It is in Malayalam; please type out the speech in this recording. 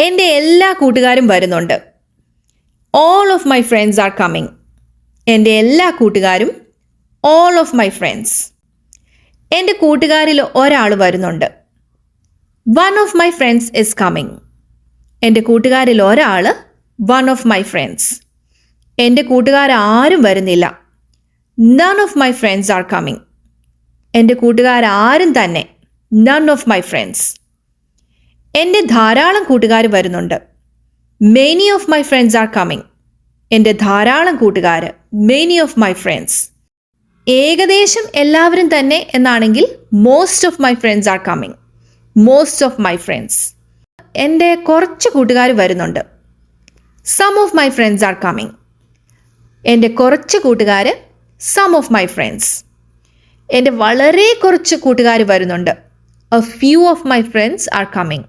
എൻ്റെ എല്ലാ കൂട്ടുകാരും വരുന്നുണ്ട്. All of my friends are coming. എൻ്റെ എല്ലാ കൂട്ടുകാരും, all of my friends. എൻ്റെ കൂട്ടുകാരിൽ ഒരാൾ വരുന്നുണ്ട്. One of my friends is coming. എൻ്റെ കൂട്ടുകാരിൽ ഒരാൾ, one of my friends. എൻ്റെ കൂട്ടുകാരാരും വരുന്നില്ല. None of my friends are coming. എൻ്റെ കൂട്ടുകാരാരും തന്നെ, none of my friends. എൻ്റെ ധാരാളം കൂട്ടുകാർ വരുന്നുണ്ട്. Many of my friends are coming. എൻ്റെ ധാരാളം കൂട്ടുകാർ, many of my friends. ഏകദേശം എല്ലാവരും തന്നെ എന്നാണെങ്കിൽ most of my friends are coming. Most of my friends. എൻ്റെ കുറച്ച് കൂട്ടുകാർ വരുന്നുണ്ട്. Some of my friends are coming. എൻ്റെ കുറച്ച് കൂട്ടുകാർ, some of my friends. എൻ്റെ വളരെ കുറച്ച് കൂട്ടുകാർ വരുന്നുണ്ട്. A few of my friends are coming.